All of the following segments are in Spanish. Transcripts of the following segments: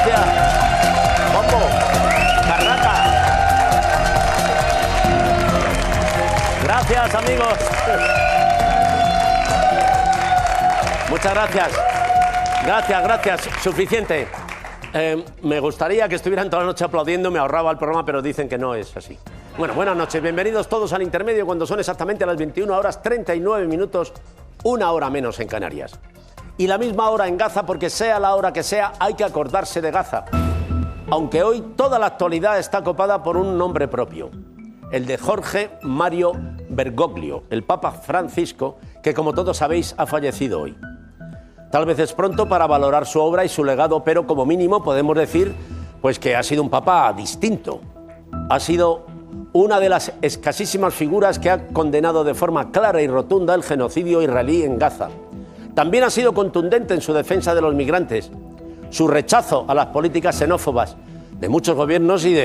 Gracias. Bombo. Carraca. Gracias, amigos. Muchas gracias. Gracias. Suficiente. Me gustaría que estuvieran toda la noche aplaudiendo, me ahorraba el programa, pero dicen que no es así. Bueno, buenas noches. Bienvenidos todos al intermedio cuando son exactamente las 21 horas 39 minutos, una hora menos en Canarias. Y la misma hora en Gaza, porque sea la hora que sea, hay que acordarse de Gaza. Aunque hoy toda la actualidad está copada por un nombre propio, el de Jorge Mario Bergoglio, el Papa Francisco, que como todos sabéis ha fallecido hoy. Tal vez es pronto para valorar su obra y su legado, pero como mínimo podemos decir pues, que ha sido un papa distinto. Ha sido una de las escasísimas figuras que ha condenado de forma clara y rotunda el genocidio israelí en Gaza. También ha sido contundente en su defensa de los migrantes, su rechazo a las políticas xenófobas de muchos gobiernos y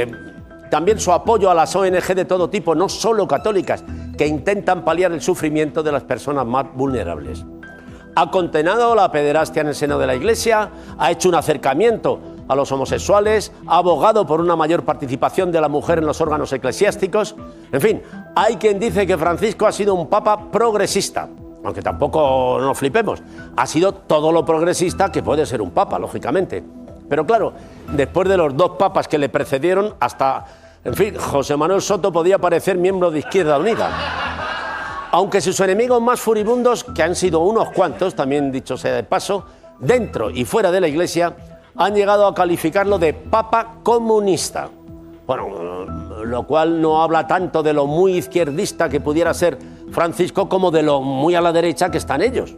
también su apoyo a las ONG de todo tipo, no solo católicas, que intentan paliar el sufrimiento de las personas más vulnerables. Ha condenado la pederastia en el seno de la Iglesia, ha hecho un acercamiento a los homosexuales, ha abogado por una mayor participación de la mujer en los órganos eclesiásticos. En fin, hay quien dice que Francisco ha sido un papa progresista, aunque tampoco nos flipemos. Ha sido todo lo progresista que puede ser un papa, lógicamente. Pero claro, después de los dos papas que le precedieron, hasta, en fin, José Manuel Soto podía parecer miembro de Izquierda Unida. Aunque sus enemigos más furibundos, que han sido unos cuantos, también dicho sea de paso, dentro y fuera de la Iglesia, han llegado a calificarlo de papa comunista. Bueno, lo cual no habla tanto de lo muy izquierdista que pudiera ser Francisco como de lo muy a la derecha que están ellos.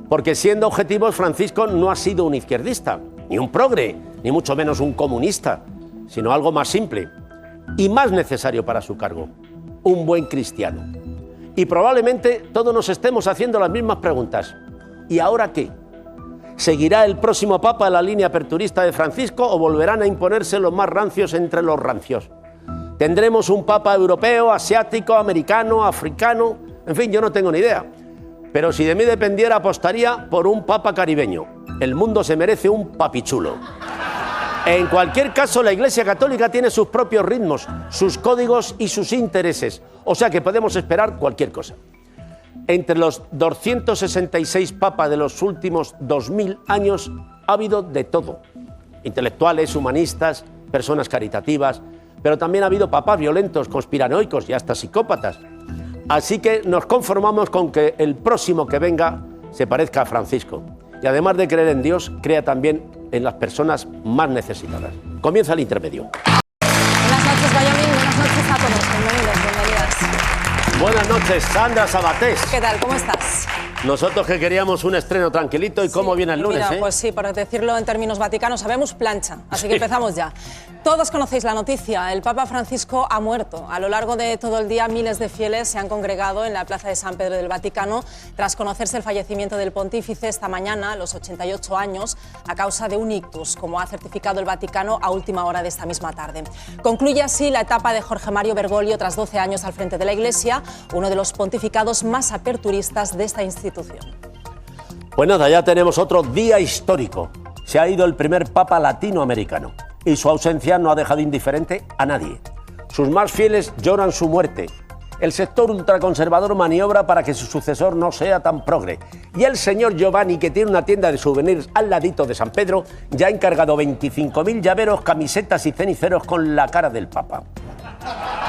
Porque siendo objetivos, Francisco no ha sido un izquierdista, ni un progre, ni mucho menos un comunista, sino algo más simple y más necesario para su cargo, un buen cristiano. Y probablemente todos nos estemos haciendo las mismas preguntas. ¿Y ahora qué? ¿Seguirá el próximo papa en la línea aperturista de Francisco o volverán a imponerse los más rancios entre los rancios? ¿Tendremos un papa europeo, asiático, americano, africano? En fin, yo no tengo ni idea. Pero si de mí dependiera, apostaría por un papa caribeño. El mundo se merece un papichulo. En cualquier caso, la Iglesia Católica tiene sus propios ritmos, sus códigos y sus intereses. O sea que podemos esperar cualquier cosa. Entre los 266 papas de los últimos 2000 años ha habido de todo. Intelectuales, humanistas, personas caritativas, pero también ha habido papas violentos, conspiranoicos y hasta psicópatas. Así que nos conformamos con que el próximo que venga se parezca a Francisco. Y además de creer en Dios, crea también en las personas más necesitadas. Comienza el intermedio. Buenas noches, Wyoming. Buenas noches a todos. Bienvenidos, bienvenidas. Buenas noches, Sandra Sabatés. ¿Qué tal? ¿Cómo estás? Nosotros que queríamos un estreno tranquilito, ¿y cómo viene el lunes? Mira, pues sí, por decirlo en términos vaticanos, sabemos plancha, así que empezamos ya. Todos conocéis la noticia, el Papa Francisco ha muerto. A lo largo de todo el día, miles de fieles se han congregado en la Plaza de San Pedro del Vaticano tras conocerse el fallecimiento del pontífice esta mañana, a los 88 años, a causa de un ictus, como ha certificado el Vaticano a última hora de esta misma tarde. Concluye así la etapa de Jorge Mario Bergoglio tras 12 años al frente de la Iglesia, uno de los pontificados más aperturistas de esta institución. Pues nada, ya tenemos otro día histórico. Se ha ido el primer papa latinoamericano y su ausencia no ha dejado indiferente a nadie. Sus más fieles lloran su muerte. El sector ultraconservador maniobra para que su sucesor no sea tan progre. Y el señor Giovanni, que tiene una tienda de souvenirs al ladito de San Pedro, ya ha encargado 25.000 llaveros, camisetas y ceniceros con la cara del papa.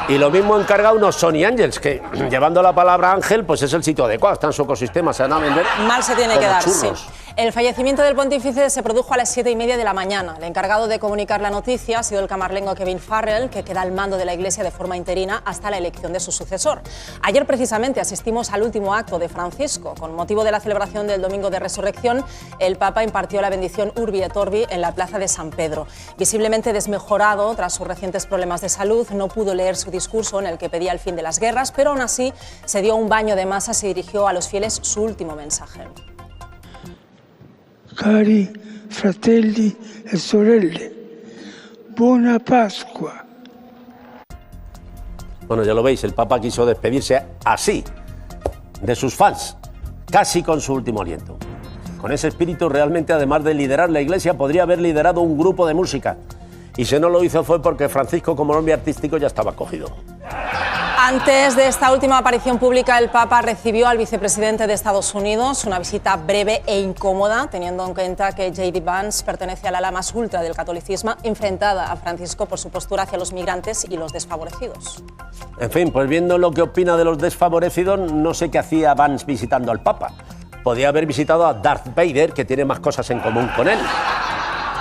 Y lo mismo ha encargado unos Sony Angels, que llevando la palabra ángel, pues es el sitio adecuado, está en su ecosistema, se van a vender. Mal se tiene como que dar, churros. sí. El fallecimiento del pontífice se produjo a las 7:30 de la mañana. El encargado de comunicar la noticia ha sido el camarlengo Kevin Farrell, que queda al mando de la Iglesia de forma interina hasta la elección de su sucesor. Ayer precisamente asistimos al último acto de Francisco. Con motivo de la celebración del Domingo de Resurrección, el Papa impartió la bendición Urbi et Orbi en la Plaza de San Pedro. Visiblemente desmejorado tras sus recientes problemas de salud, no pudo leer su discurso en el que pedía el fin de las guerras, pero aún así se dio un baño de masas y dirigió a los fieles su último mensaje. Cari fratelli e sorelle, buona Pasqua. Bueno, ya lo veis, el Papa quiso despedirse así de sus fans, casi con su último aliento. Con ese espíritu realmente, además de liderar la Iglesia, podría haber liderado un grupo de música. Y si no lo hizo fue porque Francisco, como nombre artístico, ya estaba cogido. Antes de esta última aparición pública, el Papa recibió al vicepresidente de Estados Unidos, una visita breve e incómoda, teniendo en cuenta que J.D. Vance pertenece al ala más ultra del catolicismo, enfrentada a Francisco por su postura hacia los migrantes y los desfavorecidos. En fin, pues viendo lo que opina de los desfavorecidos, no sé qué hacía Vance visitando al Papa. Podía haber visitado a Darth Vader, que tiene más cosas en común con él.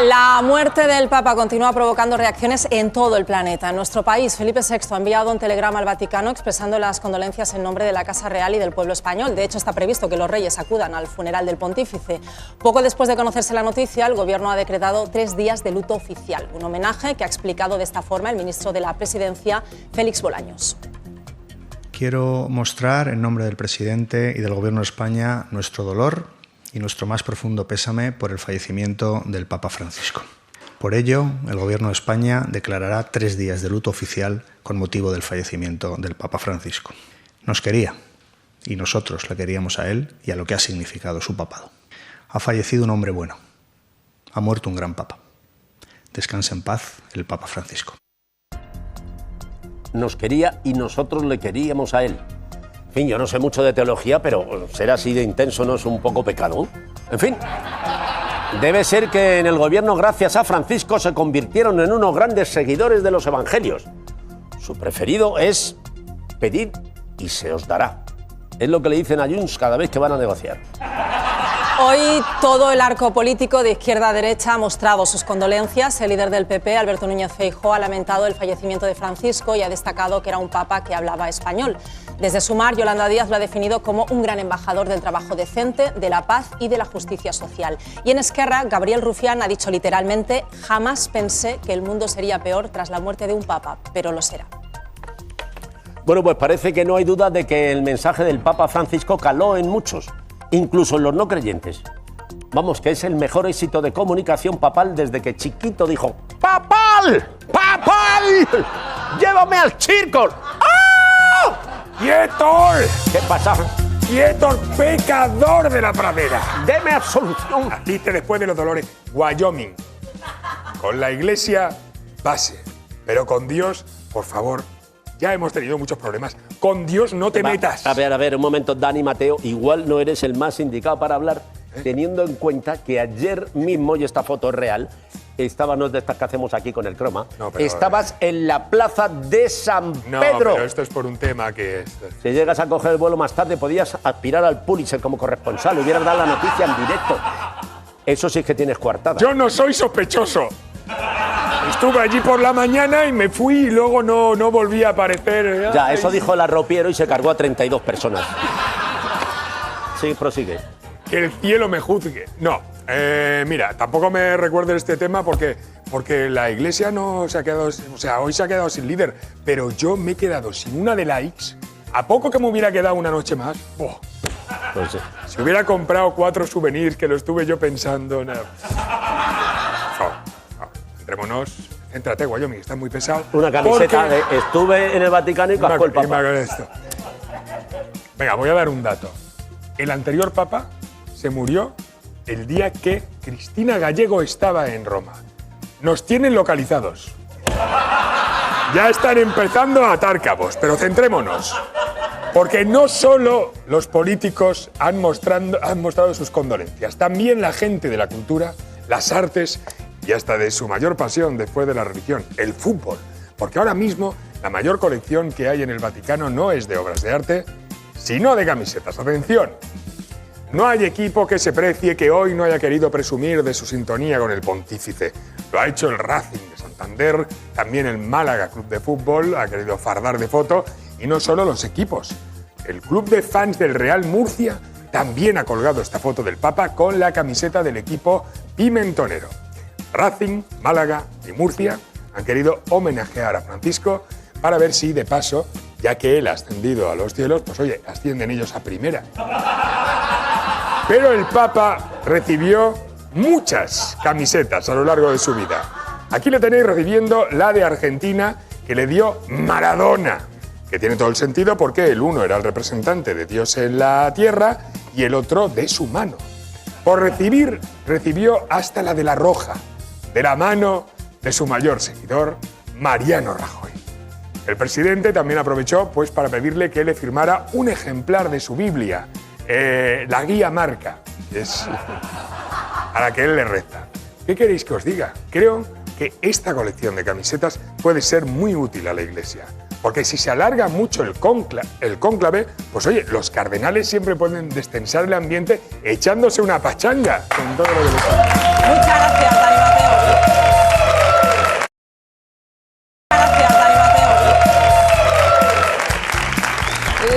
La muerte del Papa continúa provocando reacciones en todo el planeta. En nuestro país, Felipe VI ha enviado un telegrama al Vaticano expresando las condolencias en nombre de la Casa Real y del pueblo español. De hecho, está previsto que los reyes acudan al funeral del pontífice. Poco después de conocerse la noticia, el Gobierno ha decretado 3 días de luto oficial, un homenaje que ha explicado de esta forma el ministro de la Presidencia, Félix Bolaños. Quiero mostrar, en nombre del presidente y del Gobierno de España, nuestro dolor y nuestro más profundo pésame por el fallecimiento del Papa Francisco. Por ello, el Gobierno de España declarará 3 días de luto oficial con motivo del fallecimiento del Papa Francisco. Nos quería, y nosotros le queríamos a él y a lo que ha significado su papado. Ha fallecido un hombre bueno. Ha muerto un gran Papa. Descanse en paz el Papa Francisco. Nos quería y nosotros le queríamos a él. En fin, yo no sé mucho de teología, pero ser así de intenso no es un poco pecado. En fin, debe ser que en el gobierno, gracias a Francisco, se convirtieron en unos grandes seguidores de los evangelios. Su preferido es pedid y se os dará. Es lo que le dicen a Junts cada vez que van a negociar. Hoy todo el arco político de izquierda a derecha ha mostrado sus condolencias. El líder del PP, Alberto Núñez Feijóo, ha lamentado el fallecimiento de Francisco y ha destacado que era un papa que hablaba español. Desde Sumar, Yolanda Díaz lo ha definido como un gran embajador del trabajo decente, de la paz y de la justicia social. Y en Esquerra, Gabriel Rufián ha dicho literalmente: jamás pensé que el mundo sería peor tras la muerte de un papa, pero lo será. Bueno, pues parece que no hay duda de que el mensaje del Papa Francisco caló en muchos, incluso en los no creyentes. Vamos, que es el mejor éxito de comunicación papal desde que chiquito dijo: ¡Papal! ¡Papal! ¡Llévame al circo! ¡Ah! ¡Quietor! ¿Qué pasa? ¡Quietor, pecador de la pradera! ¡Deme absolución! Dice después de los dolores: Wyoming. Con la iglesia, pase. Pero con Dios, por favor, ya hemos tenido muchos problemas. Con Dios no te metas. A ver, un momento, Dani Mateo. Igual no eres el más indicado para hablar, teniendo en cuenta que ayer mismo, y esta foto es real, no es de estas que hacemos aquí con el croma, no, pero, estabas en la plaza de San Pedro. No, pero esto es por un tema que es... Si llegas a coger el vuelo más tarde, podías aspirar al Pulitzer como corresponsal, hubieras dado la noticia en directo. Eso sí que tienes coartada. Yo no soy sospechoso. Estuve allí por la mañana y me fui y luego no volví a aparecer. Ya, eso dijo el arropiero y se cargó a 32 personas. Sí, prosigue. Que el cielo me juzgue. No, mira, tampoco me recuerdes este tema porque la iglesia no se ha quedado, o sea, hoy se ha quedado sin líder, pero yo me he quedado sin una de likes. ¿A poco que me hubiera quedado una noche más? ¡Oh! Pues sí. Si hubiera comprado 4 souvenirs, que lo estuve yo pensando. No. Entrémonos. Céntrate, Wyoming, está muy pesado. Una camiseta de estuve en el Vaticano y cascó el Papa. Venga, voy a dar un dato. El anterior Papa se murió el día que Cristina Gallego estaba en Roma. Nos tienen localizados. Ya están empezando a atar cabos, pero centrémonos. Porque no solo los políticos han mostrado sus condolencias, también la gente de la cultura, las artes y hasta de su mayor pasión después de la religión, el fútbol. Porque ahora mismo la mayor colección que hay en el Vaticano no es de obras de arte, sino de camisetas. Atención, no hay equipo que se precie que hoy no haya querido presumir de su sintonía con el pontífice. Lo ha hecho el Racing de Santander, también el Málaga Club de Fútbol ha querido fardar de foto, y no solo los equipos. El club de fans del Real Murcia también ha colgado esta foto del Papa con la camiseta del equipo pimentonero. Racing, Málaga y Murcia han querido homenajear a Francisco para ver si, de paso, ya que él ha ascendido a los cielos, pues oye, ascienden ellos a primera. Pero el Papa recibió muchas camisetas a lo largo de su vida. Aquí le tenéis recibiendo la de Argentina que le dio Maradona, que tiene todo el sentido porque el uno era el representante de Dios en la tierra y el otro de su mano. Por recibió hasta la de la roja, de la mano de su mayor seguidor, Mariano Rajoy. El presidente también aprovechó pues, para pedirle que le firmara un ejemplar de su Biblia, la guía Marca, que es a la que él le reza. ¿Qué queréis que os diga? Creo que esta colección de camisetas puede ser muy útil a la Iglesia. Porque si se alarga mucho el cónclave, pues oye, los cardenales siempre pueden destensar el ambiente echándose una pachanga con todo lo que les pasa. Muchas gracias, Dani Mateo. Gracias, Dani Mateo.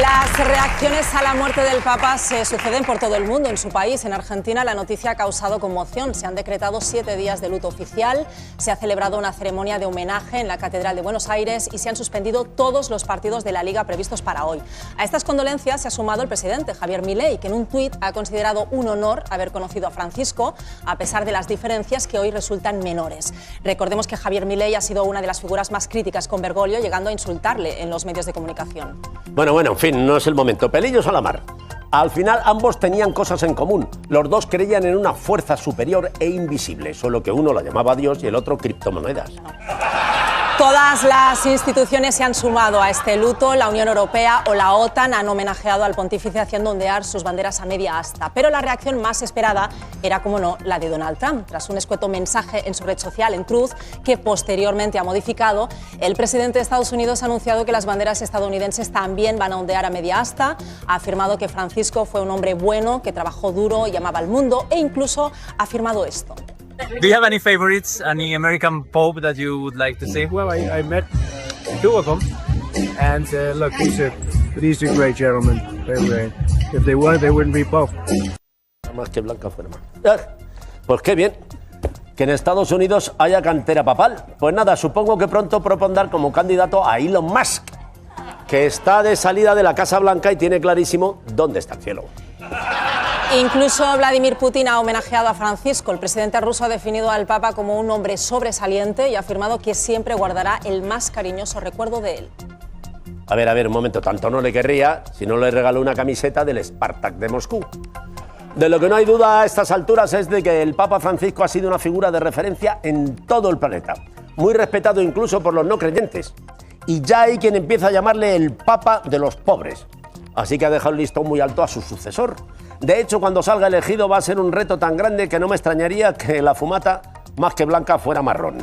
Las reacciones a la muerte del Papa se suceden por todo el mundo. En su país, en Argentina, la noticia ha causado conmoción. Se han decretado 7 días de luto oficial, se ha celebrado una ceremonia de homenaje en la Catedral de Buenos Aires y se han suspendido todos los partidos de la Liga previstos para hoy. A estas condolencias se ha sumado el presidente Javier Milei, que en un tuit ha considerado un honor haber conocido a Francisco, a pesar de las diferencias que hoy resultan menores. Recordemos que Javier Milei ha sido una de las figuras más críticas con Bergoglio, llegando a insultarle en los medios de comunicación. Bueno, en fin, no es el momento. Pelillos a la mar. Al final ambos tenían cosas en común. Los dos creían en una fuerza superior e invisible, solo que uno la llamaba Dios y el otro criptomonedas. Todas las instituciones se han sumado a este luto. La Unión Europea o la OTAN han homenajeado al pontífice haciendo ondear sus banderas a media asta. Pero la reacción más esperada era, como no, la de Donald Trump. Tras un escueto mensaje en su red social, en Truth, que posteriormente ha modificado, el presidente de Estados Unidos ha anunciado que las banderas estadounidenses también van a ondear a media asta. Ha afirmado que Francisco fue un hombre bueno, que trabajó duro y amaba al mundo, e incluso ha afirmado esto. Do you have any favorites, any American Pope that you would like to see? Well, I met 2 of them, and look, he's a great gentleman. Very great. If they weren't, they wouldn't be Pope. Más que Blanca fuera más. Pues qué bien que en Estados Unidos haya cantera papal. Pues nada, supongo que pronto propondrán como candidato a Elon Musk, que está de salida de la Casa Blanca y tiene clarísimo dónde está el cielo. Incluso Vladimir Putin ha homenajeado a Francisco. El presidente ruso ha definido al Papa como un hombre sobresaliente y ha afirmado que siempre guardará el más cariñoso recuerdo de él. A ver, un momento, tanto no le querría si no le regaló una camiseta del Spartak de Moscú. De lo que no hay duda a estas alturas es de que el Papa Francisco ha sido una figura de referencia en todo el planeta, muy respetado incluso por los no creyentes. Y ya hay quien empieza a llamarle el Papa de los pobres. Así que ha dejado el listón muy alto a su sucesor. De hecho, cuando salga elegido va a ser un reto tan grande que no me extrañaría que la fumata, más que blanca, fuera marrón.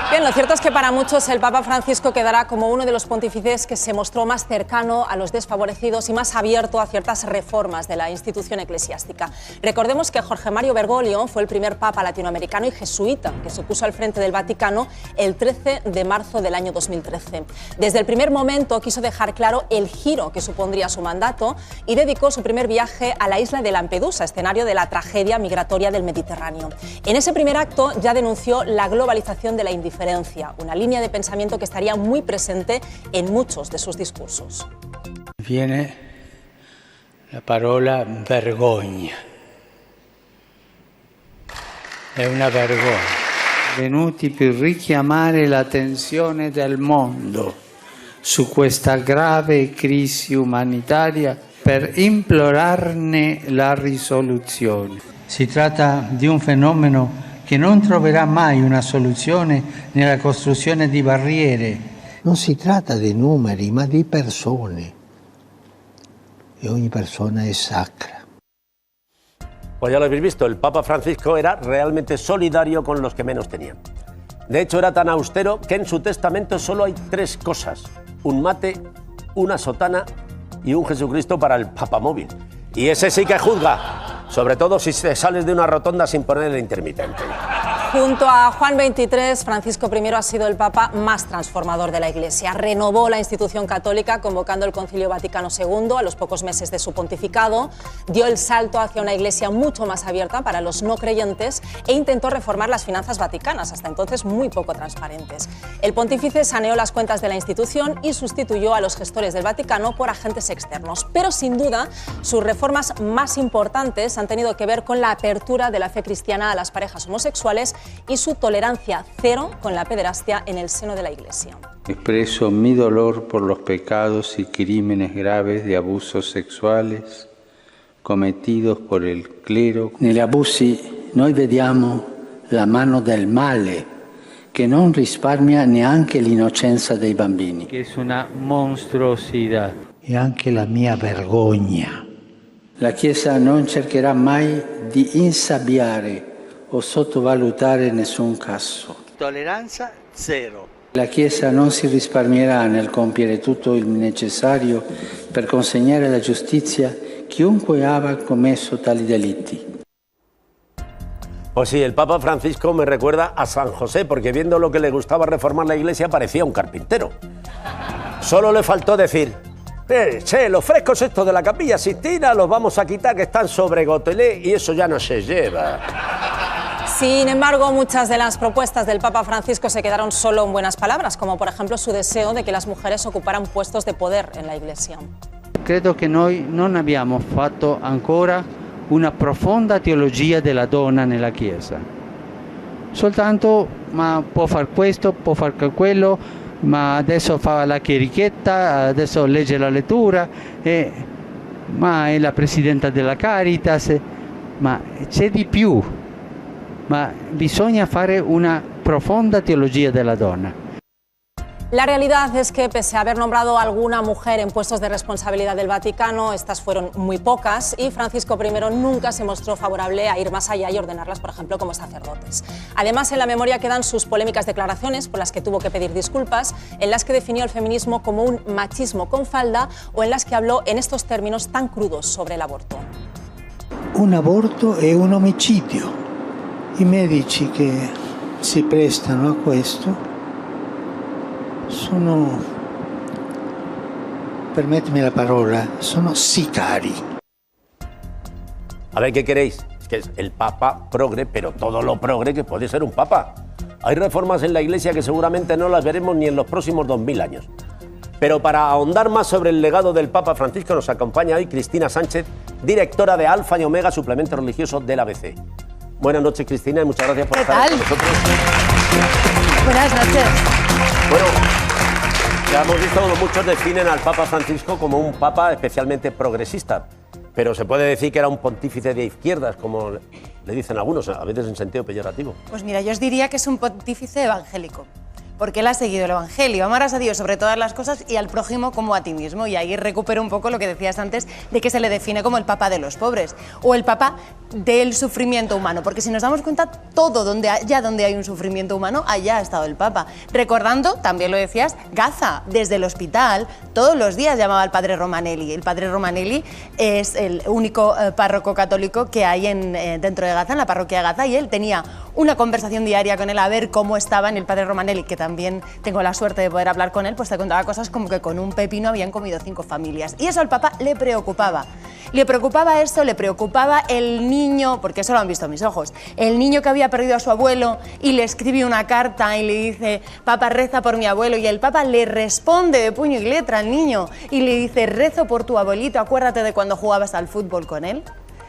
Bien, lo cierto es que para muchos el Papa Francisco quedará como uno de los pontífices que se mostró más cercano a los desfavorecidos y más abierto a ciertas reformas de la institución eclesiástica. Recordemos que Jorge Mario Bergoglio fue el primer papa latinoamericano y jesuita que se puso al frente del Vaticano el 13 de marzo del año 2013. Desde el primer momento quiso dejar claro el giro que supondría su mandato y dedicó su primer viaje a la isla de Lampedusa, escenario de la tragedia migratoria del Mediterráneo. En ese primer acto ya denunció la globalización de la indiferencia, una línea de pensamiento que estaría muy presente en muchos de sus discursos. Viene la parola vergogna. È una vergogna. Venuti per richiamare l'attenzione del mondo su questa grave crisi umanitaria per implorarne la risoluzione. Si tratta di un fenomeno che non troverà mai una soluzione nella costruzione di barriere. Non si tratta di numeri, ma di persone. E ogni persona è sacra. Pues ya lo habéis visto, el Papa Francisco era realmente solidario con los que menos tenían. De hecho, era tan austero que en su testamento solo hay 3 cosas: un mate, una sotana y un Jesucristo para el papamóvil. Y ese sí que juzga, sobre todo si te sales de una rotonda sin poner el intermitente. Junto a Juan XXIII, Francisco I ha sido el papa más transformador de la Iglesia. Renovó la institución católica convocando el Concilio Vaticano II a los pocos meses de su pontificado, dio el salto hacia una Iglesia mucho más abierta para los no creyentes e intentó reformar las finanzas vaticanas, hasta entonces muy poco transparentes. El pontífice saneó las cuentas de la institución y sustituyó a los gestores del Vaticano por agentes externos. Pero sin duda, sus reformas más importantes han tenido que ver con la apertura de la fe cristiana a las parejas homosexuales y su tolerancia cero con la pederastia en el seno de la Iglesia. Expreso mi dolor por los pecados y crímenes graves de abusos sexuales cometidos por el clero. Negli abusi noi vediamo la mano del male che non risparmia neanche l'innocenza dei bambini. Che è una monstruosità. E anche la mia vergogna. La Chiesa non cercherà mai di insabbiare o sottovalutare nessun caso. Tolleranza zero. La Chiesa non si risparmierà nel compiere tutto il necessario per consegnare alla giustizia chiunque abbia commesso tali delitti. Pues sí, el Papa Francisco me recuerda a San José, porque viendo lo que le gustaba reformar la iglesia parecía un carpintero. Solo le faltó decir, los frescos estos de la Capilla Sixtina los vamos a quitar que están sobre gotelé y eso ya no se lleva. Sin embargo, muchas de las propuestas del Papa Francisco se quedaron solo en buenas palabras, como por ejemplo su deseo de que las mujeres ocuparan puestos de poder en la Iglesia. Credo che noi non abbiamo fatto ancora una profonda teologia della donna nella Chiesa. Soltanto, ma può far questo, può far quello, ma adesso fa la chierichetta, adesso legge la lettura, ma è la presidenta della Caritas, ma c'è di più. Ma bisogna fare una profonda teologia della donna. La realidad es que, pese a haber nombrado a alguna mujer en puestos de responsabilidad del Vaticano, estas fueron muy pocas y Francisco I nunca se mostró favorable a ir más allá y ordenarlas, por ejemplo, como sacerdotes. Además, en la memoria quedan sus polémicas declaraciones por las que tuvo que pedir disculpas, en las que definió el feminismo como un machismo con falda o en las que habló en estos términos tan crudos sobre el aborto. Un aborto è un omicidio. I medici che si prestano a questo sono, permettimi la parola, sono sicari. A ver, ¿qué queréis? Es que es el Papa progre, pero todo lo progre que puede ser un Papa. Hay reformas en la Iglesia que seguramente no las veremos ni en los próximos 2000 años. Pero para ahondar más sobre el legado del Papa Francisco nos acompaña hoy Cristina Sánchez, directora de Alfa y Omega, suplemento religioso del ABC. Buenas noches, Cristina, y muchas gracias por estar con nosotros. Buenas noches. Bueno, ya hemos visto como muchos definen al Papa Francisco como un Papa especialmente progresista, pero se puede decir que era un pontífice de izquierdas, como le dicen algunos, a veces en sentido peyorativo. Pues mira, yo os diría que es un pontífice evangélico, porque él ha seguido el Evangelio, amarás a Dios sobre todas las cosas y al prójimo como a ti mismo. Y ahí recupero un poco lo que decías antes de que se le define como el Papa de los pobres o el Papa del sufrimiento humano, porque si nos damos cuenta, todo donde hay un sufrimiento humano, allá ha estado el Papa. Recordando, también lo decías, Gaza, desde el hospital, todos los días llamaba al padre Romanelli. El padre Romanelli es el único párroco católico que hay dentro de Gaza, en la parroquia de Gaza, y él tenía una conversación diaria con él a ver cómo estaba. En el padre Romanelli, que también tengo la suerte de poder hablar con él, pues te contaba cosas como que con un pepino habían comido 5 familias. Y eso al Papa le preocupaba. Le preocupaba eso, le preocupaba el niño, porque eso lo han visto mis ojos, el niño que había perdido a su abuelo y le escribe una carta y le dice, Papa, reza por mi abuelo, y el Papa le responde de puño y letra al niño y le dice, rezo por tu abuelito, acuérdate de cuando jugabas al fútbol con él.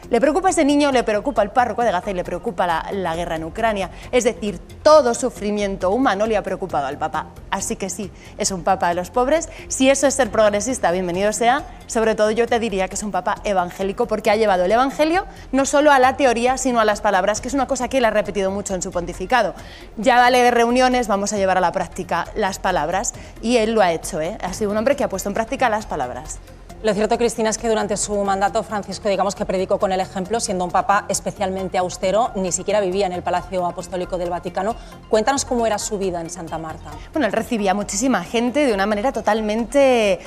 Le preocupa ese niño, le preocupa el párroco de Gaza y le preocupa la guerra en Ucrania. Es decir, todo sufrimiento humano le ha preocupado al Papa. Así que sí, es un Papa de los pobres. Si eso es ser progresista, bienvenido sea. Sobre todo yo te diría que es un Papa evangélico, porque ha llevado el Evangelio no solo a la teoría, sino a las palabras, que es una cosa que él ha repetido mucho en su pontificado. Ya vale de reuniones, vamos a llevar a la práctica las palabras. Y él lo ha hecho, ¿eh? Ha sido un hombre que ha puesto en práctica las palabras. Lo cierto, Cristina, es que durante su mandato Francisco, digamos que predicó con el ejemplo, siendo un papa especialmente austero, ni siquiera vivía en el Palacio Apostólico del Vaticano. Cuéntanos cómo era su vida en Santa Marta. Bueno, él recibía muchísima gente de una manera totalmente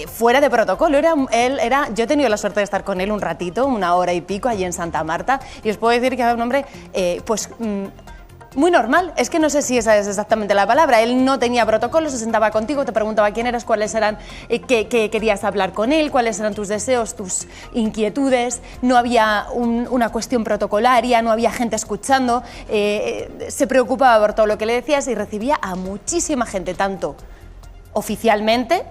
fuera de protocolo. Yo he tenido la suerte de estar con él un ratito, 1 hora y pico, allí en Santa Marta, y os puedo decir que era un hombre, muy normal. Es que no sé si esa es exactamente la palabra. Él no tenía protocolo, se sentaba contigo, te preguntaba quién eras, cuáles eran, qué querías hablar con él, cuáles eran tus deseos, tus inquietudes. No había una cuestión protocolaria, no había gente escuchando. Se preocupaba por todo lo que le decías y recibía a muchísima gente, tanto oficialmente,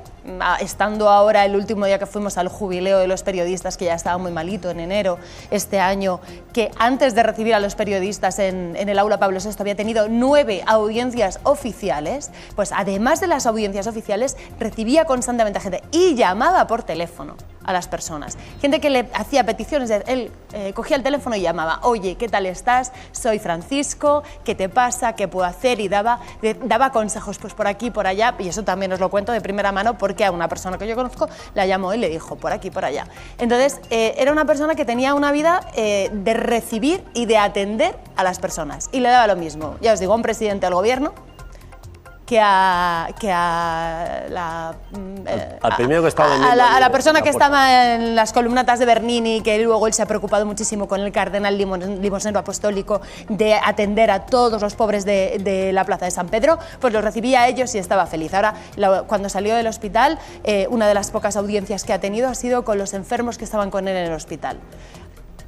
estando ahora el último día que fuimos al jubileo de los periodistas, que ya estaba muy malito en enero este año, que antes de recibir a los periodistas en el aula Pablo VI había tenido 9 audiencias oficiales. Pues además de las audiencias oficiales recibía constantemente gente y llamaba por teléfono a las personas. Gente que le hacía peticiones, él cogía el teléfono y llamaba, oye, ¿qué tal estás? Soy Francisco, ¿qué te pasa? ¿Qué puedo hacer? Y daba consejos pues por aquí, por allá, y eso también os lo cuento de primera mano porque a una persona que yo conozco la llamó y le dijo por aquí, por allá. Entonces, era una persona que tenía una vida de recibir y de atender a las personas, y le daba lo mismo, ya os digo, a un presidente del gobierno, que a la persona que estaba en las columnatas de Bernini, que luego él se ha preocupado muchísimo con el cardenal limosnero apostólico de atender a todos los pobres de la plaza de San Pedro, pues los recibía a ellos y estaba feliz. Ahora, cuando salió del hospital, una de las pocas audiencias que ha tenido ha sido con los enfermos que estaban con él en el hospital.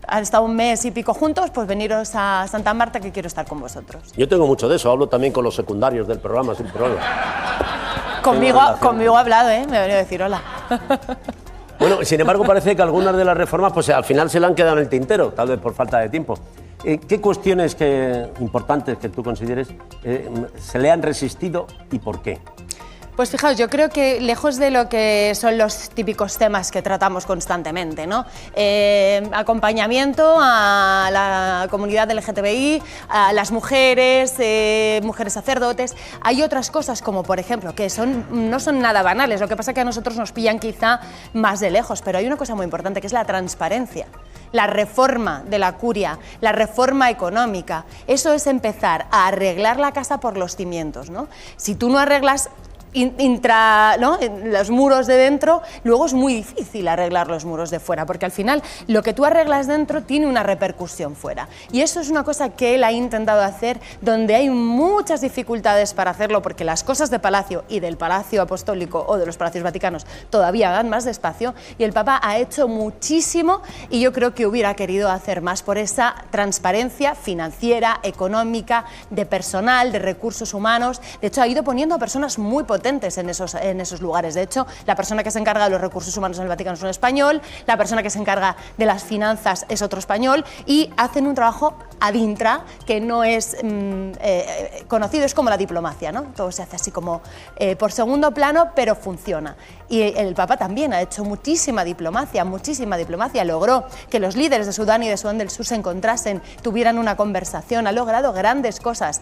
Han estado un mes y pico juntos, pues veniros a Santa Marta que quiero estar con vosotros. Yo tengo mucho de eso, hablo también con los secundarios del programa, sin problema. Conmigo ha hablado, me ha venido a decir hola. Bueno, sin embargo, parece que algunas de las reformas pues al final se le han quedado en el tintero, tal vez por falta de tiempo. ¿Qué cuestiones importantes que tú consideres se le han resistido y por qué? Pues fijaos, yo creo que lejos de lo que son los típicos temas que tratamos constantemente, ¿no? Acompañamiento a la comunidad LGTBI, a las mujeres, mujeres sacerdotes, hay otras cosas como por ejemplo que no son nada banales, lo que pasa es que a nosotros nos pillan quizá más de lejos, pero hay una cosa muy importante que es la transparencia. La reforma de la curia, la reforma económica, eso es empezar a arreglar la casa por los cimientos, ¿no? Si tú no arreglas ¿no? los muros de dentro, luego es muy difícil arreglar los muros de fuera, porque al final lo que tú arreglas dentro tiene una repercusión fuera. Y eso es una cosa que él ha intentado hacer, donde hay muchas dificultades para hacerlo, porque las cosas de palacio y del Palacio Apostólico o de los Palacios Vaticanos todavía van más despacio, y el Papa ha hecho muchísimo, y yo creo que hubiera querido hacer más por esa transparencia financiera, económica, de personal, de recursos humanos. De hecho, ha ido poniendo a personas muy potentes en esos lugares. De hecho, la persona que se encarga de los recursos humanos en el Vaticano es un español, la persona que se encarga de las finanzas es otro español, y hacen un trabajo ad intra que no es conocido, es como la diplomacia, ¿no? Todo se hace así como por segundo plano, pero funciona. Y el Papa también ha hecho muchísima diplomacia, logró que los líderes de Sudán y de Sudán del Sur se encontrasen, tuvieran una conversación, ha logrado grandes cosas.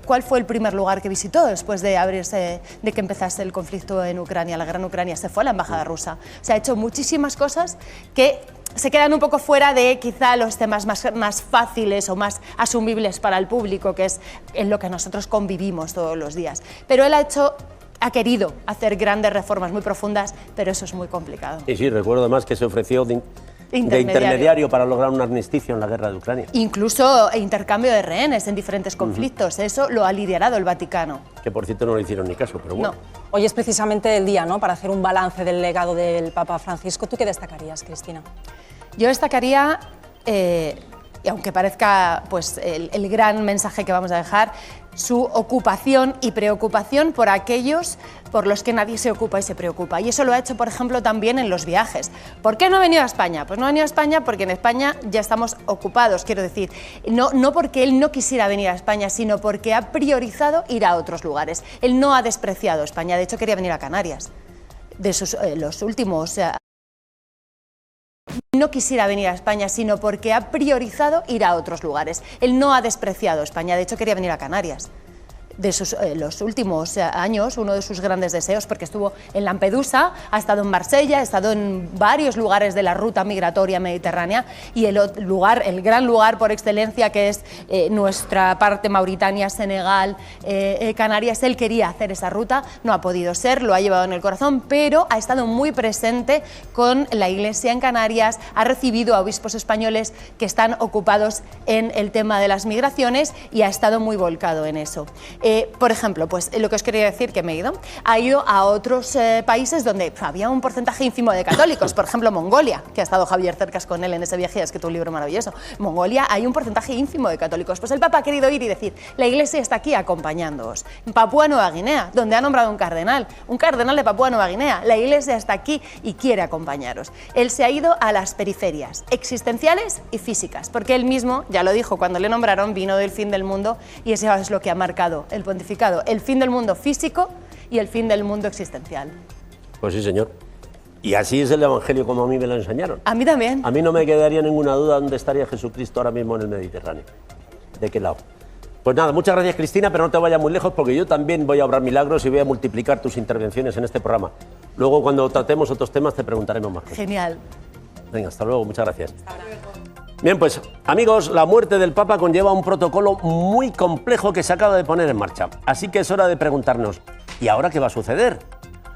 ¿Cuál fue el primer lugar que visitó después de que empezase el conflicto en Ucrania, la guerra en Ucrania? Se fue a la embajada rusa. Se ha hecho muchísimas cosas que se quedan un poco fuera de quizá los temas más fáciles o más asumibles para el público, que es en lo que nosotros convivimos todos los días. Pero él ha querido hacer grandes reformas muy profundas, pero eso es muy complicado. Y sí, recuerdo además que se ofreció de intermediario para lograr un armisticio en la guerra de Ucrania. Incluso intercambio de rehenes en diferentes conflictos, eso lo ha liderado el Vaticano. Que por cierto no le hicieron ni caso, pero bueno. No. Hoy es precisamente el día, ¿no?, para hacer un balance del legado del Papa Francisco. ¿Tú qué destacarías, Cristina? Yo destacaría, y aunque parezca pues, el gran mensaje que vamos a dejar, su ocupación y preocupación por aquellos por los que nadie se ocupa y se preocupa. Y eso lo ha hecho, por ejemplo, también en los viajes. ¿Por qué no ha venido a España? Pues no ha venido a España porque en España ya estamos ocupados, quiero decir. No porque él no quisiera venir a España, sino porque ha priorizado ir a otros lugares. Él no ha despreciado España, de hecho quería venir a Canarias. Los últimos... No quisiera venir a España, sino porque ha priorizado ir a otros lugares. Él no ha despreciado España, de hecho quería venir a Canarias. Los últimos años, uno de sus grandes deseos, porque estuvo en Lampedusa, ha estado en Marsella, ha estado en varios lugares de la ruta migratoria mediterránea, y el gran lugar por excelencia, que es nuestra parte, Mauritania, Senegal, Canarias, él quería hacer esa ruta, no ha podido ser, lo ha llevado en el corazón, pero ha estado muy presente con la Iglesia en Canarias, ha recibido a obispos españoles que están ocupados en el tema de las migraciones y ha estado muy volcado en eso. Por ejemplo, pues lo que os quería decir, que ha ido a otros países donde había un porcentaje ínfimo de católicos, por ejemplo Mongolia, que ha estado Javier Cercas con él en ese viaje, ha escrito un libro maravilloso. Mongolia hay un porcentaje ínfimo de católicos, pues el Papa ha querido ir y decir, la Iglesia está aquí acompañándoos. En Papúa Nueva Guinea, donde ha nombrado un cardenal de Papúa Nueva Guinea, la Iglesia está aquí y quiere acompañaros. Él se ha ido a las periferias, existenciales y físicas, porque él mismo, ya lo dijo cuando le nombraron, vino del fin del mundo, y eso es lo que ha marcado el pontificado, el fin del mundo físico y el fin del mundo existencial. Pues sí, señor. Y así es el Evangelio como a mí me lo enseñaron. A mí también. A mí no me quedaría ninguna duda dónde estaría Jesucristo ahora mismo en el Mediterráneo. ¿De qué lado? Pues nada, muchas gracias, Cristina, pero no te vayas muy lejos porque yo también voy a obrar milagros y voy a multiplicar tus intervenciones en este programa. Luego, cuando tratemos otros temas, te preguntaremos más cosas. Genial. Venga, hasta luego, muchas gracias. Bien, pues, amigos, la muerte del Papa conlleva un protocolo muy complejo que se acaba de poner en marcha. Así que es hora de preguntarnos, ¿y ahora qué va a suceder?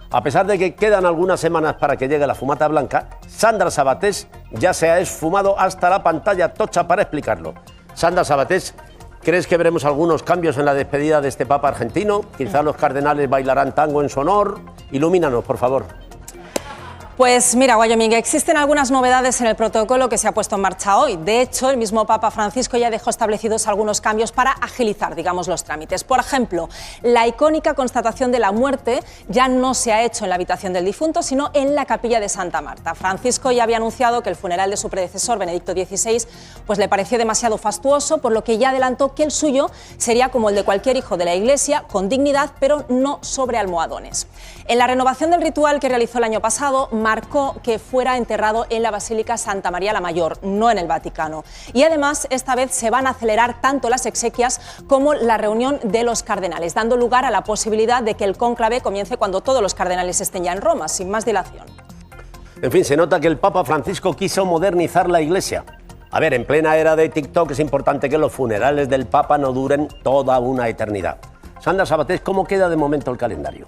A pesar de que quedan algunas semanas para que llegue la fumata blanca, Sandra Sabatés ya se ha esfumado hasta la pantalla tocha para explicarlo. Sandra Sabatés, ¿crees que veremos algunos cambios en la despedida de este Papa argentino? Quizás los cardenales bailarán tango en su honor. Ilumínanos, por favor. Pues mira, Wyoming, existen algunas novedades en el protocolo que se ha puesto en marcha hoy. De hecho, el mismo Papa Francisco ya dejó establecidos algunos cambios para agilizar, digamos, los trámites. Por ejemplo, la icónica constatación de la muerte ya no se ha hecho en la habitación del difunto, sino en la capilla de Santa Marta. Francisco ya había anunciado que el funeral de su predecesor, Benedicto XVI, pues le pareció demasiado fastuoso, por lo que ya adelantó que el suyo sería como el de cualquier hijo de la Iglesia, con dignidad, pero no sobre almohadones. En la renovación del ritual que realizó el año pasado, marcó que fuera enterrado en la Basílica Santa María la Mayor, no en el Vaticano. Y además, esta vez se van a acelerar tanto las exequias como la reunión de los cardenales, dando lugar a la posibilidad de que el cónclave comience cuando todos los cardenales estén ya en Roma, sin más dilación. En fin, se nota que el Papa Francisco quiso modernizar la Iglesia. A ver, en plena era de TikTok es importante que los funerales del Papa no duren toda una eternidad. Sandra Sabatés, ¿cómo queda de momento el calendario?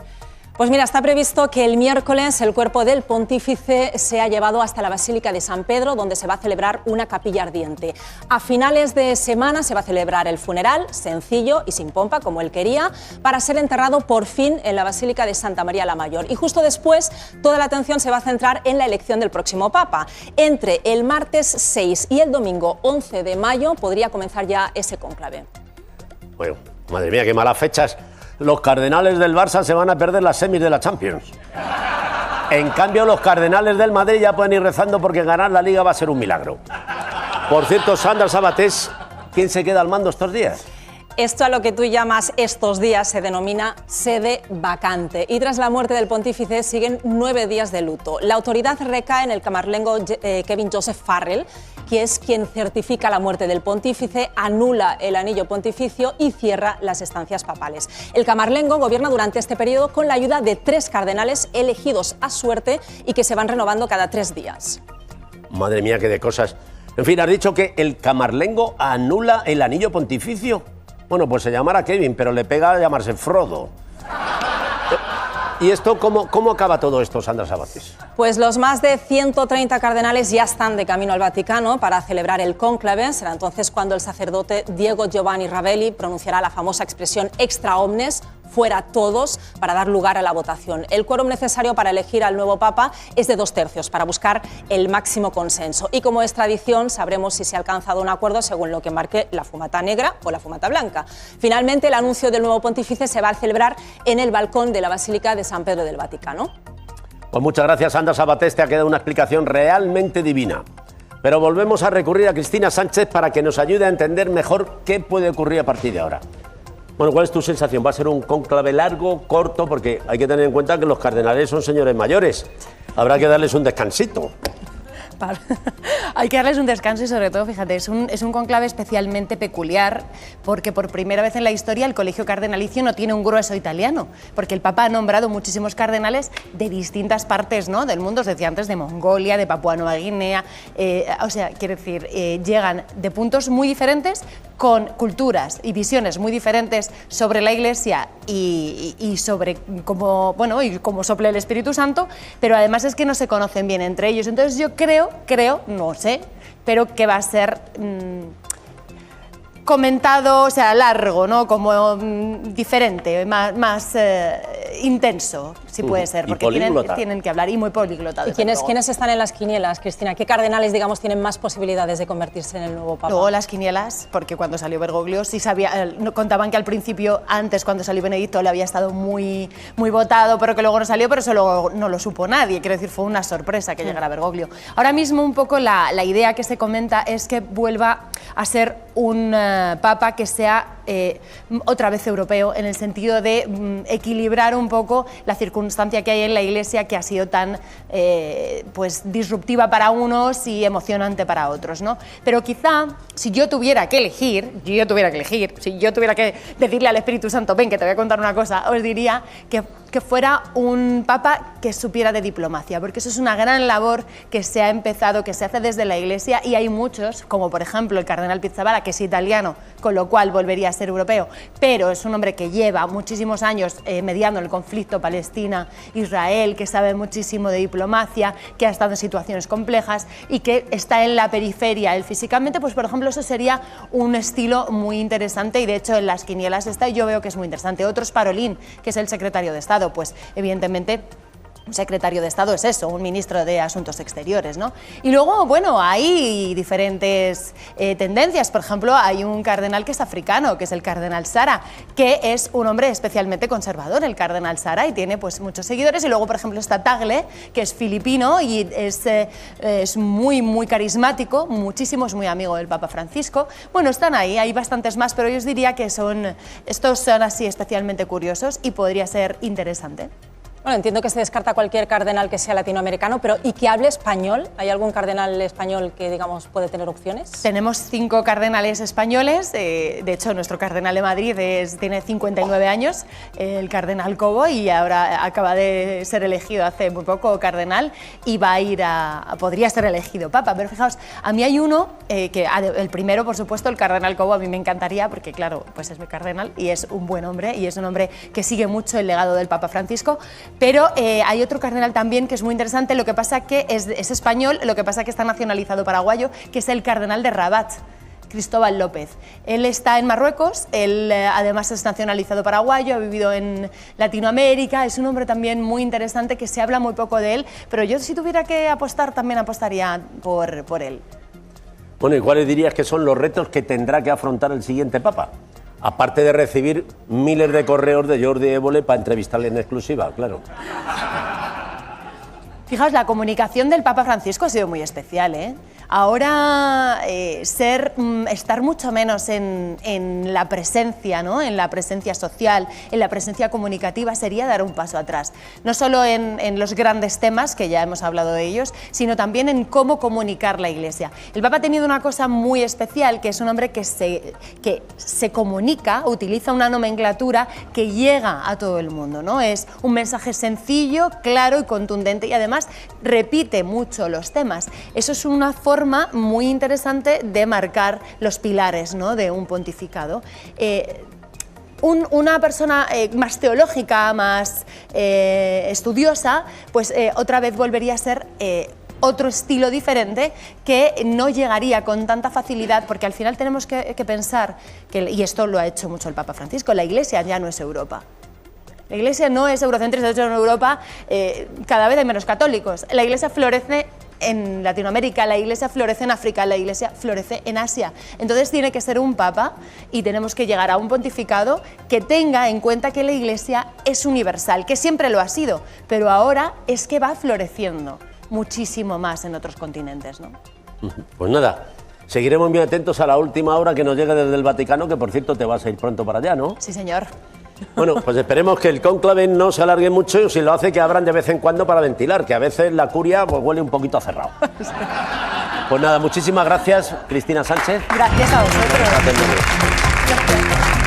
Pues mira, está previsto que el miércoles el cuerpo del pontífice sea llevado hasta la Basílica de San Pedro, donde se va a celebrar una capilla ardiente. A finales de semana se va a celebrar el funeral, sencillo y sin pompa, como él quería, para ser enterrado por fin en la Basílica de Santa María la Mayor. Y justo después, toda la atención se va a centrar en la elección del próximo Papa. Entre el martes 6 y el domingo 11 de mayo podría comenzar ya ese cónclave. Bueno, madre mía, qué malas fechas. Los cardenales del Barça se van a perder las semis de la Champions. En cambio, los cardenales del Madrid ya pueden ir rezando porque ganar la Liga va a ser un milagro. Por cierto, Sandra Sabatés, ¿quién se queda al mando estos días? Esto a lo que tú llamas estos días se denomina sede vacante. Y tras la muerte del pontífice siguen 9 días de luto. La autoridad recae en el camarlengo Kevin Joseph Farrell, que es quien certifica la muerte del pontífice, anula el anillo pontificio y cierra las estancias papales. El camarlengo gobierna durante este periodo con la ayuda de 3 cardenales elegidos a suerte y que se van renovando cada 3 días. Madre mía, qué de cosas. En fin, has dicho que el camarlengo anula el anillo pontificio. Bueno, pues se llamará Kevin, pero le pega a llamarse Frodo. ¿Y esto cómo acaba todo esto, Sandra Sabatés? Pues los más de 130 cardenales ya están de camino al Vaticano para celebrar el cónclave. Será entonces cuando el sacerdote Diego Giovanni Ravelli pronunciará la famosa expresión extra omnes, fuera todos, para dar lugar a la votación. El quórum necesario para elegir al nuevo Papa es de 2/3 para buscar el máximo consenso. Y como es tradición, sabremos si se ha alcanzado un acuerdo según lo que marque la fumata negra o la fumata blanca. Finalmente, el anuncio del nuevo pontífice se va a celebrar en el balcón de la Basílica de San Pedro del Vaticano. Pues muchas gracias, Sandra Sabatés, te ha quedado una explicación realmente divina. Pero volvemos a recurrir a Cristina Sánchez para que nos ayude a entender mejor qué puede ocurrir a partir de ahora. Bueno, ¿cuál es tu sensación? ¿Va a ser un cónclave largo, corto? Porque hay que tener en cuenta que los cardenales son señores mayores. Habrá que darles un descansito. Hay que darles un descanso y sobre todo, fíjate, es un cónclave especialmente peculiar porque por primera vez en la historia el colegio cardenalicio no tiene un grueso italiano, porque el Papa ha nombrado muchísimos cardenales de distintas partes, ¿no?, del mundo, os decía antes, de Mongolia, de Papúa Nueva Guinea, o sea, quiero decir, llegan de puntos muy diferentes con culturas y visiones muy diferentes sobre la Iglesia y sobre cómo, bueno, y cómo sopla el Espíritu Santo, pero además es que no se conocen bien entre ellos. Entonces yo creo, no sé, pero que va a ser comentado, o sea, largo, ¿no? Como diferente, más intenso, si puede ser, porque tienen que hablar, y muy políglota. ¿Y quiénes están en las quinielas, Cristina? ¿Qué cardenales, digamos, tienen más posibilidades de convertirse en el nuevo Papa? Luego las quinielas, porque cuando salió Bergoglio sí contaban que al principio, antes cuando salió Benedicto, le había estado muy votado, pero que luego no salió, pero eso luego no lo supo nadie, quiero decir, fue una sorpresa que llegara Bergoglio. Ahora mismo un poco la idea que se comenta es que vuelva a ser un papa que sea otra vez europeo, en el sentido de equilibrar un poco la circunstancia que hay en la Iglesia, que ha sido tan pues disruptiva para unos y emocionante para otros, ¿no? Pero quizá, si yo tuviera que elegir, si yo tuviera que decirle al Espíritu Santo, ven que te voy a contar una cosa, os diría que fuera un papa que supiera de diplomacia, porque eso es una gran labor que se ha empezado, que se hace desde la Iglesia, y hay muchos, como por ejemplo el cardenal Pizzaballa, que es italiano, con lo cual volvería a ser europeo, pero es un hombre que lleva muchísimos años mediando el conflicto Palestina-Israel, que sabe muchísimo de diplomacia, que ha estado en situaciones complejas y que está en la periferia. Él físicamente, pues por ejemplo, eso sería un estilo muy interesante, y de hecho en las quinielas está, y yo veo que es muy interesante. Otro es Parolin, que es el secretario de Estado, pues evidentemente un secretario de Estado es eso, un ministro de Asuntos Exteriores, ¿no? Y luego, bueno, hay diferentes tendencias. Por ejemplo, hay un cardenal que es africano, que es el cardenal Sara, que es un hombre especialmente conservador, el cardenal Sara, y tiene pues muchos seguidores. Y luego, por ejemplo, está Tagle, que es filipino y es muy carismático, muchísimo, es muy amigo del Papa Francisco. Bueno, están ahí, hay bastantes más, pero yo os diría que estos son así especialmente curiosos y podría ser interesante. Bueno, entiendo que se descarta cualquier cardenal que sea latinoamericano, pero ¿y que hable español? ¿Hay algún cardenal español que, digamos, puede tener opciones? Tenemos 5 cardenales españoles. De hecho, nuestro cardenal de Madrid tiene 59 años, el cardenal Cobo, y ahora acaba de ser elegido hace muy poco cardenal y va a ir podría ser elegido papa. Pero fijaos, a mí hay uno, el primero, por supuesto, el cardenal Cobo, a mí me encantaría porque, claro, pues es mi cardenal y es un buen hombre y es un hombre que sigue mucho el legado del Papa Francisco. Pero hay otro cardenal también que es muy interesante, lo que pasa que es español, lo que pasa que está nacionalizado paraguayo, que es el cardenal de Rabat, Cristóbal López. Él está en Marruecos, él además es nacionalizado paraguayo, ha vivido en Latinoamérica, es un hombre también muy interesante que se habla muy poco de él, pero yo si tuviera que apostar también apostaría por él. Bueno, ¿y cuáles dirías que son los retos que tendrá que afrontar el siguiente papa? Aparte de recibir miles de correos de Jordi Évole para entrevistarle en exclusiva, claro. Fijaos, la comunicación del Papa Francisco ha sido muy especial, ¿eh? Ahora estar mucho menos en la presencia, ¿no? En la presencia social, en la presencia comunicativa, sería dar un paso atrás. No solo en los grandes temas, que ya hemos hablado de ellos, sino también en cómo comunicar la Iglesia. El Papa ha tenido una cosa muy especial, que es un hombre que se comunica, utiliza una nomenclatura que llega a todo el mundo, ¿no? Es un mensaje sencillo, claro y contundente, y además repite mucho los temas. Eso es una forma muy interesante de marcar los pilares, ¿no? De un pontificado. Una persona más teológica, más estudiosa, pues otra vez volvería a ser otro estilo diferente que no llegaría con tanta facilidad, porque al final tenemos que pensar, y esto lo ha hecho mucho el Papa Francisco, la Iglesia ya no es Europa. La Iglesia no es eurocentrista, de hecho en Europa cada vez hay menos católicos. La Iglesia florece en Latinoamérica, la Iglesia florece en África, la Iglesia florece en Asia. Entonces tiene que ser un papa y tenemos que llegar a un pontificado que tenga en cuenta que la Iglesia es universal, que siempre lo ha sido, pero ahora es que va floreciendo muchísimo más en otros continentes, ¿no? Pues nada, seguiremos muy atentos a la última hora que nos llega desde el Vaticano, que por cierto te vas a ir pronto para allá, ¿no? Sí, señor. Bueno, pues esperemos que el cónclave no se alargue mucho, si lo hace que abran de vez en cuando para ventilar, que a veces la curia pues, huele un poquito a cerrado. Pues nada, muchísimas gracias, Cristina Sánchez. Gracias a vosotros. Gracias.